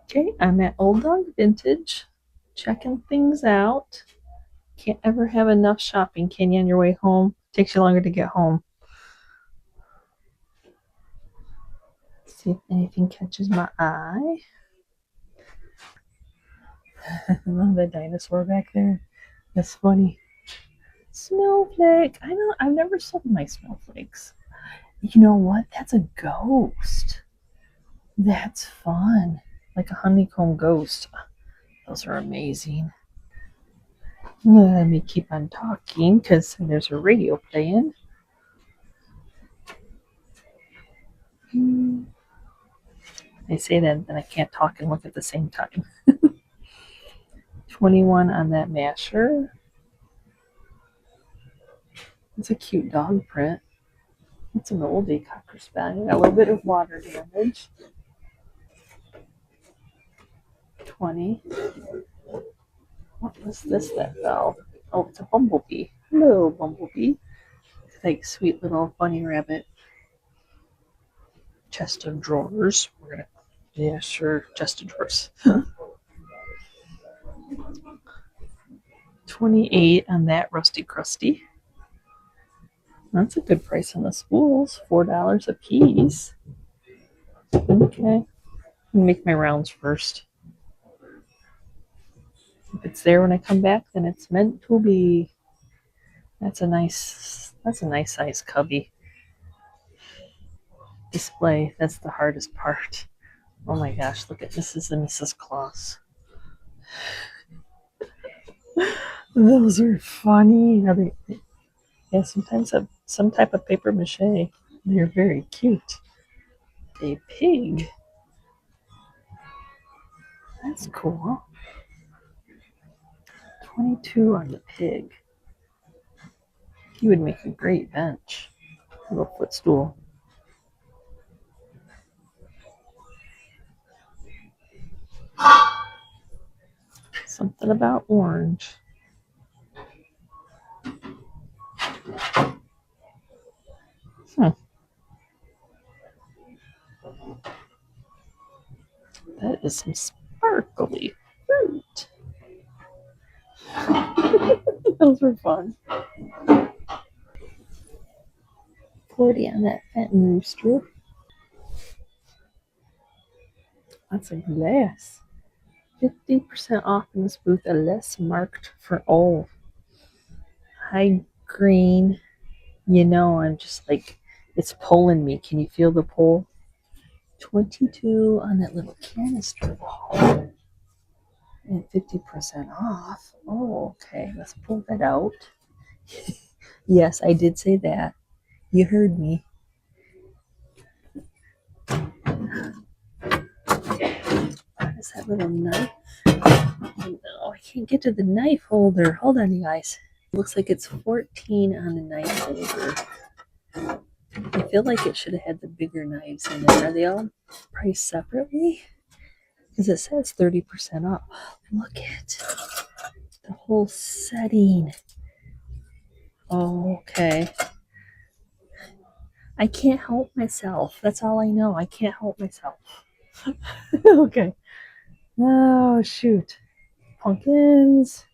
Okay, I'm at Old Dog Vintage, checking things out. Can't ever have enough shopping, can you, on your way home? Takes you longer to get home. See if anything catches my eye. The dinosaur back there. That's funny. Snowflake. I know. I've never sold my snowflakes. You know what? That's a ghost. That's fun. Like a honeycomb ghost. Those are amazing. Let me keep on talking because there's a radio playing. I say that, then I can't talk and look at the same time. 21 on that masher. It's a cute dog print. It's an oldie Cocker Spaniel. Got a little bit of water damage. 20. What was this that fell? Oh, it's a bumblebee. Hello, bumblebee. It's like sweet little bunny rabbit. Chest of drawers. Yeah, sure, chest of drawers. 28 on that rusty crusty. That's a good price on the spools. $4 a piece. Okay. Make my rounds first. If it's there when I come back, then it's meant to be. That's a nice size cubby. Display. That's the hardest part. Oh my gosh, look at Mrs. and Mrs. Claus. Those are funny. Yeah, sometimes have some type of paper mache. They're very cute. A pig. That's cool. 22 on the pig. He would make a great bench. A little footstool. Something about orange. That is some sparkly fruit. Those were fun. 40 on that Fenton rooster. That's a glass. 50% off in this booth, a less marked for all. High green. You know, I'm just like, it's pulling me. Can you feel the pull? 22 on that little canister ball. And 50% off. Oh, okay. Let's pull that out. Yes, I did say that. You heard me. What is that little knife? Oh, I can't get to the knife holder. Hold on, you guys. Looks like it's 14 on the knife holder. I feel like it should have had the bigger knives in there. Are they all priced separately? Because it says 30% off. Look at the whole setting. Oh, okay. I can't help myself. That's all I know. I can't help myself. Okay. Oh, shoot. Pumpkins.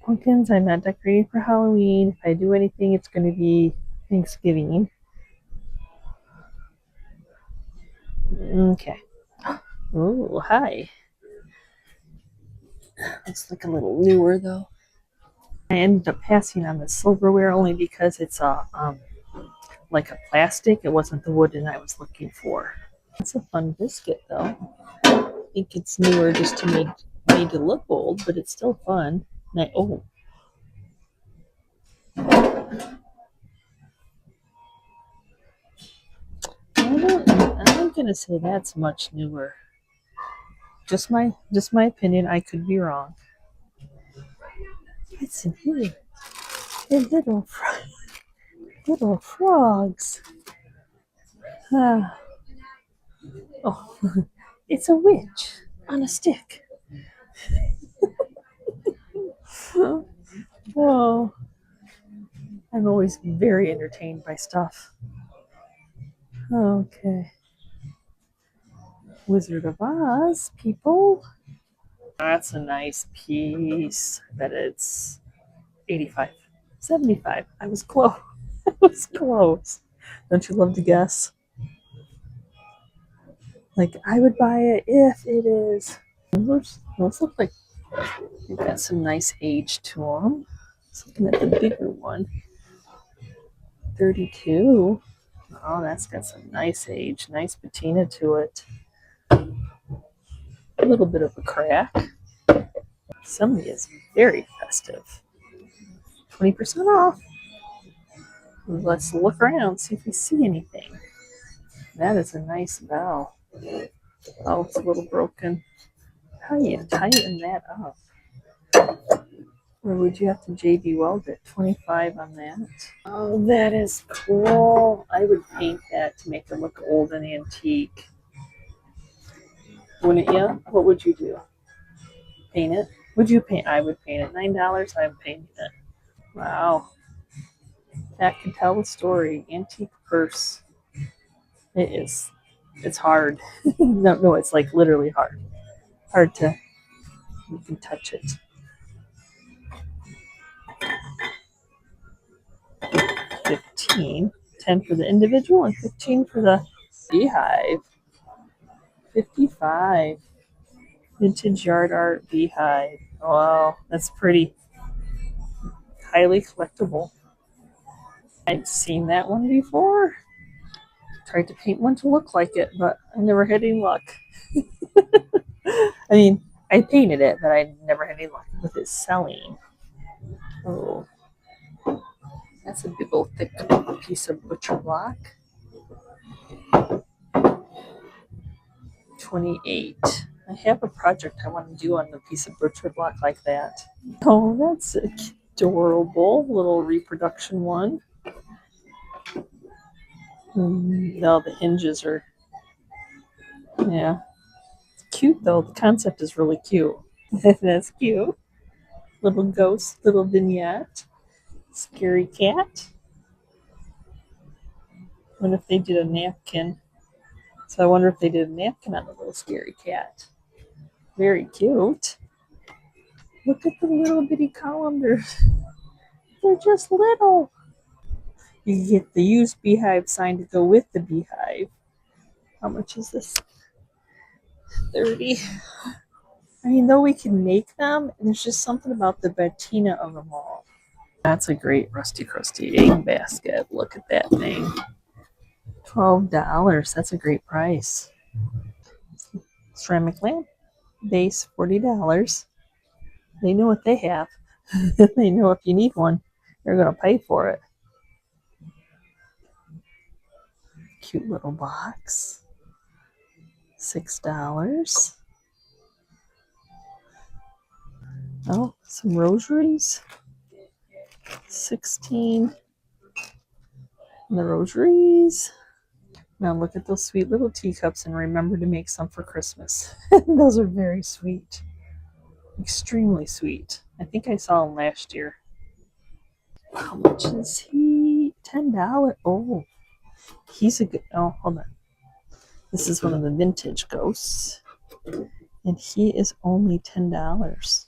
Pumpkins, I'm not decorating for Halloween. If I do anything, it's going to be Thanksgiving. Okay. Oh, hi. Looks like a little newer, though. I ended up passing on the silverware only because it's like a plastic. It wasn't the wooden I was looking for. It's a fun biscuit, though. I think it's newer just to made to look old, but it's still fun. I'm gonna say that's much newer. Just my opinion. I could be wrong. What's in here? They're little frogs. Ah. Oh, it's a witch on a stick. Oh, I'm always very entertained by stuff. Okay. Wizard of Oz, people. That's a nice piece. I bet it's 85, 75. I was close. I was close. Don't you love to guess? Like, I would buy it if it is. Those look like they've got some nice age to them. Just looking at the bigger one. 32. Oh, that's got some nice age. Nice patina to it. A little bit of a crack. Somebody is very festive. 20% off. Let's look around, see if we see anything. That is a nice bell. Oh, it's a little broken. How do you tighten that up? Or would you have to JB weld it? 25 on that. Oh, that is cool. I would paint that to make it look old and antique. Wouldn't you? What would you do? Paint it? Would you paint? I would paint it. $9, I'm painting it. Wow. That can tell the story. Antique purse. It is. It's hard. No, it's like literally hard. Hard to, you can touch it. 15. 10 for the individual and 15 for the beehive. 55. Vintage yard art beehive. Wow, that's pretty. Highly collectible. I've seen that one before. Tried to paint one to look like it, but I never had any luck. I mean, I painted it, but I never had any luck with it selling. Oh, that's a big old thick piece of butcher block. 28. I have a project I want to do on the piece of butcher block like that. Oh, that's adorable. Little reproduction one. No, the hinges are, yeah. Cute though. The concept is really cute. That's cute. Little ghost, little vignette. Scary cat. What if they did a napkin? So I wonder if they did a napkin on the little scary cat. Very cute. Look at the little bitty column. They're just little. You get the used beehive sign to go with the beehive. How much is this? 30. I mean, though we can make them, there's just something about the patina of them all. That's a great rusty crusty egg basket. Look at that thing. $12. That's a great price. Ceramic lamp base, $40. They know what they have. They know if you need one, they're going to pay for it. Cute little box. $6. Oh, some rosaries. 16. And the rosaries. Now look at those sweet little teacups and remember to make some for Christmas. Those are very sweet. Extremely sweet. I think I saw them last year. How much is he? $10. Oh, he's a good. Oh, hold on. This is one of the vintage ghosts. And he is only $10.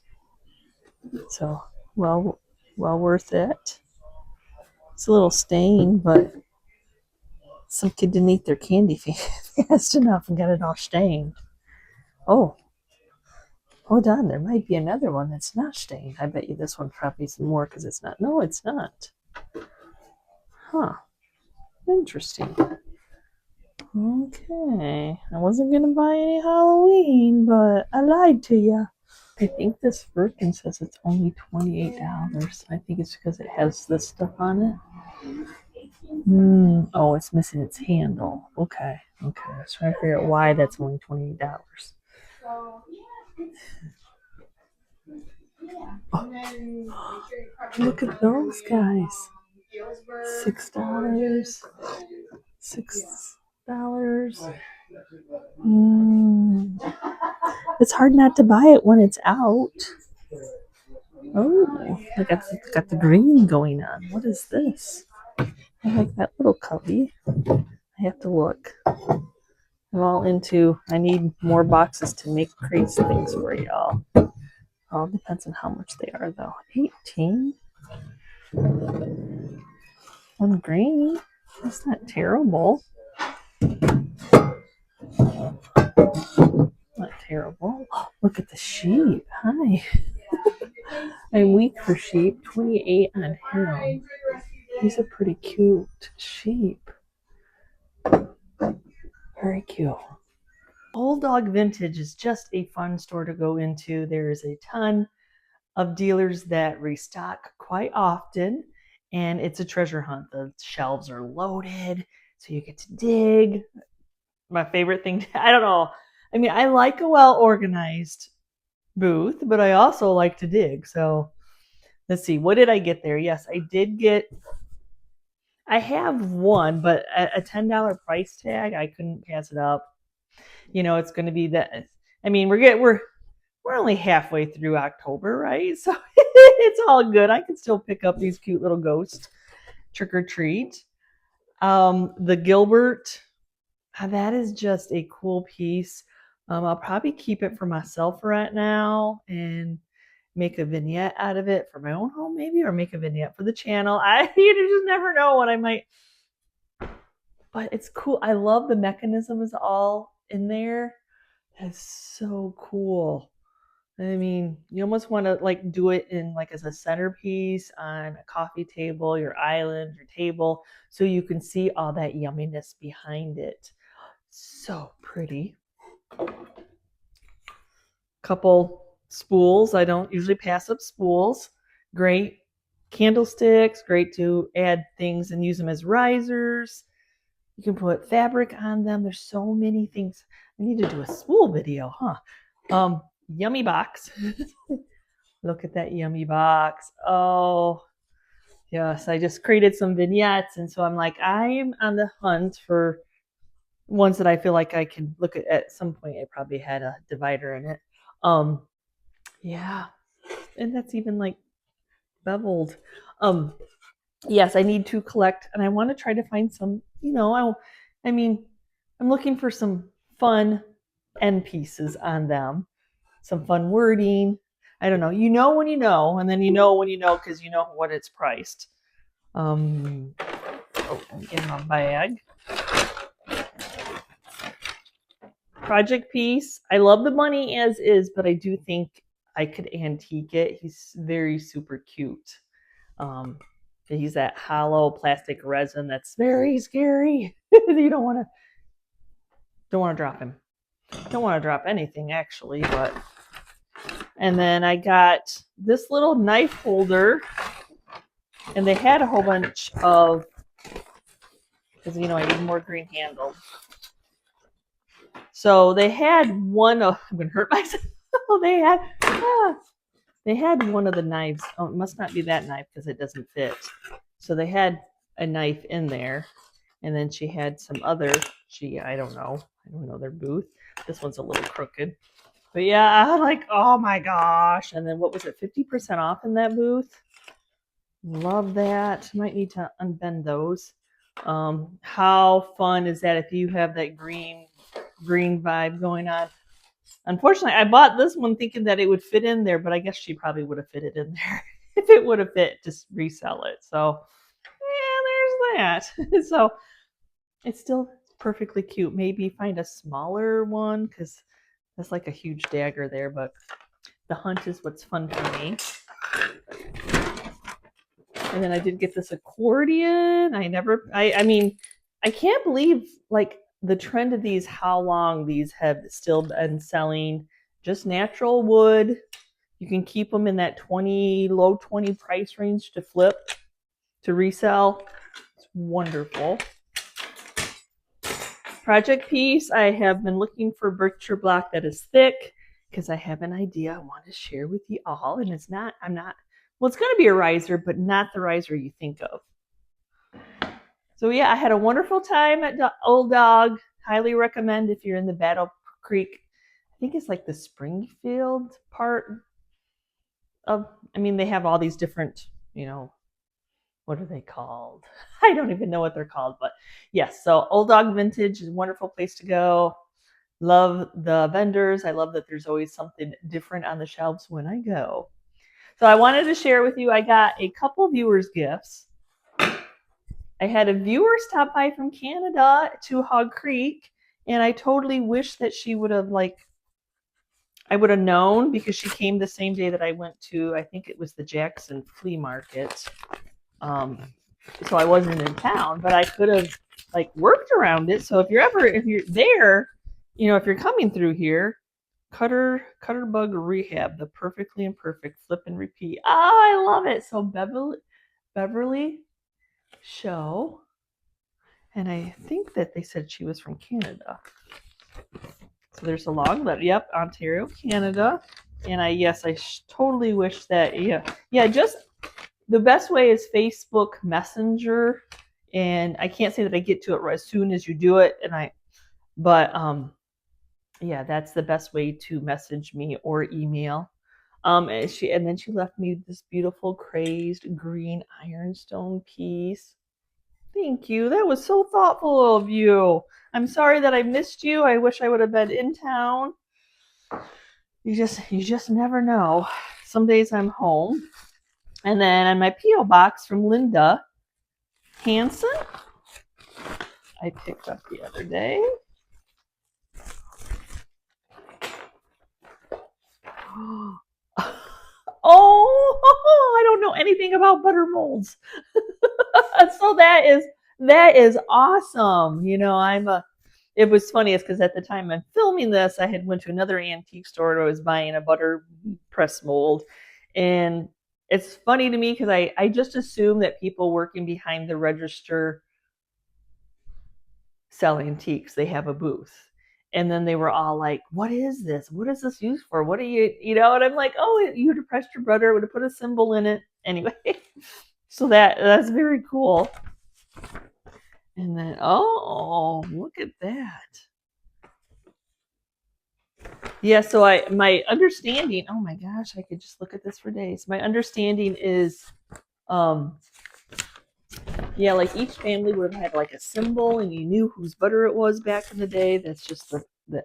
So, well worth it. It's a little stained, but some kid didn't eat their candy fast enough and got it all stained. Oh, hold on. There might be another one that's not stained. I bet you this one probably some more because it's not. No, it's not. Huh. Interesting. Okay. I wasn't going to buy any Halloween, but I lied to you. I think this Birkin says it's only $28. I think it's because it has this stuff on it. Oh, it's missing its handle. Okay. I was trying to figure out why that's only $28. Oh, look at those guys. $6. $6. It's hard not to buy it when it's out. Oh, I got the green going on. What is this? I like that little cubby. I have to look. I'm all into, I need more boxes to make crates things for y'all. All depends on how much they are though. 18 on green. That's not terrible. Not terrible. Oh, look at the sheep. Hi. I'm weak for sheep. 28 on him. He's a pretty cute sheep. Very cute. Old Dog Vintage is just a fun store to go into. There's a ton of dealers that restock quite often, and it's a treasure hunt. The shelves are loaded, so you get to dig. My favorite thing, I don't know. I mean, I like a well organized booth, but I also like to dig. So let's see, what did I get there? Yes, I did get, I have one, but a $10 price tag, I couldn't pass it up. You know, it's going to be that. I mean, we're only halfway through October, right? So it's all good. I can still pick up these cute little ghosts trick or treat. The Gilbert, that is just a cool piece. I'll probably keep it for myself right now and make a vignette out of it for my own home, maybe, or make a vignette for the channel. You just never know what I might. But it's cool. I love the mechanisms all in there. That's so cool. I mean, you almost want to like do it in like as a centerpiece on a coffee table, your island, your table, so you can see all that yumminess behind it. So pretty. Couple spools. I don't usually pass up spools. Great candlesticks, great to add things and use them as risers. You can put fabric on them. There's so many things. I need to do a spool video, huh? Yummy box. Look at that yummy box. Oh, yes. I just created some vignettes. And so I'm like, I'm on the hunt for ones that I feel like I can look at some point. I probably had a divider in it. Yeah. And that's even like beveled. Yes, I need to collect, and I want to try to find some, I mean, I'm looking for some fun end pieces on them, some fun wording. I don't know. You know when you know, and then you know when you know because you know what it's priced. I'm getting my bag. Project piece. I love the money as is, but I do think I could antique it. He's very super cute. He's that hollow plastic resin that's very scary. You don't want to drop him. Don't want to drop anything actually, but. And then I got this little knife holder, and they had a whole bunch of, because I need more green handles. So they had one of, I'm gonna hurt myself. They had one of the knives. Oh, it must not be that knife because it doesn't fit. So they had a knife in there, and then she had some other. I don't know their booth. This one's a little crooked, but yeah, I'm like, oh my gosh! And then what was it? 50% off in that booth. Love that. Might need to unbend those. How fun is that if you have that green vibe going on? Unfortunately, I bought this one thinking that it would fit in there, but I guess she probably would have fit it in there if it would have fit, just resell it. So, yeah, there's that. So, it's still perfectly cute. Maybe find a smaller one because that's like a huge dagger there, but the hunt is what's fun for me. And then I did get this accordion. I mean, I can't believe like the trend of these, how long these have still been selling. Just natural wood. You can keep them in that low 20 price range to flip, to resell. It's wonderful. Project piece. I have been looking for butcher block that is thick because I have an idea I want to share with you all. And it's going to be a riser, but not the riser you think of. So yeah, I had a wonderful time at Old Dog. Highly recommend if you're in the Battle Creek. I think it's like the Springfield part of, they have all these different, what are they called? I don't even know what they're called, but yes. So Old Dog Vintage is a wonderful place to go. Love the vendors. I love that there's always something different on the shelves when I go. So I wanted to share with you, I got a couple viewers gifts. I had a viewer stop by from Canada to Hog Creek, and I totally wish that she would have, like, I would have known, because she came the same day that I went to, I think it was the Jackson Flea Market. So I wasn't in town, but I could have, like, worked around it. So if you're there, if you're coming through here, Cutter Bug Rehab, the perfectly imperfect flip and repeat. Oh, I love it. So Beverly Show, and I think that they said she was from Canada. So there's a long letter. Yep, Ontario, Canada. And I totally wish that, just the best way is Facebook Messenger. And I can't say that I get to it as soon as you do it. But that's the best way to message me or email. And then she left me this beautiful crazed green ironstone piece. Thank you. That was so thoughtful of you. I'm sorry that I missed you. I wish I would have been in town. You just never know. Some days I'm home. And then on my P.O. box from Linda Hansen, I picked up the other day. Oh, I don't know anything about butter molds. So that is awesome. It was funny because at the time I'm filming this, I had went to another antique store and I was buying a butter press mold. And it's funny to me because I just assume that people working behind the register sell antiques, they have a booth. And then they were all like, what is this? What is this used for? What are you, and I'm like, oh, you would have pressed your butter, would have put a symbol in it. Anyway, so that's very cool. And then, oh, look at that. Yeah, so my understanding, oh my gosh, I could just look at this for days. My understanding is, like each family would have had like a symbol and you knew whose butter it was back in the day. That's just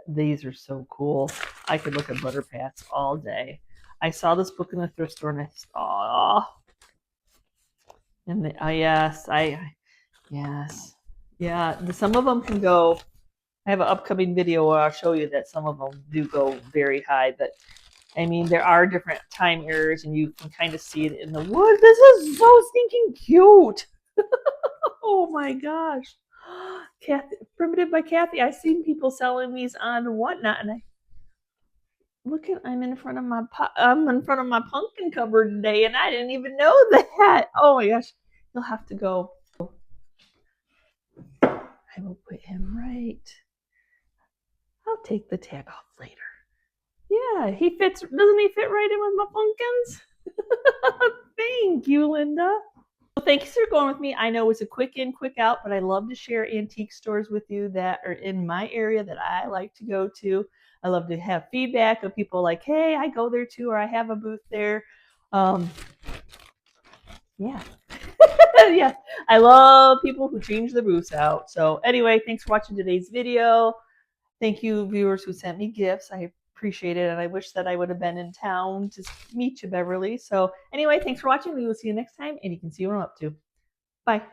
these are so cool. I could look at butter pats all day. I saw this book in the thrift store and I thought, and yes. Yeah, some of them can go. I have an upcoming video where I'll show you that some of them do go very high, but I mean, there are different time errors and you can kind of see it in the wood. This is so stinking cute. Oh my gosh. Kathy, Primitive by Kathy. I've seen people selling these on Whatnot, and I'm in front of my pumpkin cupboard today, and I didn't even know that. Oh my gosh. You'll have to go. I will put him right. I'll take the tag off later. Yeah, he fits. Doesn't he fit right in with my pumpkins? Thank you, Linda. Well, thanks for going with me. I know it's a quick in, quick out, but I love to share antique stores with you that are in my area that I like to go to. I love to have feedback of people like, hey, I go there too, or I have a booth there. Yeah. Yeah, I love people who change the booths out. So anyway, thanks for watching today's video. Thank you, viewers who sent me gifts. I appreciate it, and I wish that I would have been in town to meet you, Beverly. So anyway, thanks for watching. We will see you next time, and you can see what I'm up to. Bye.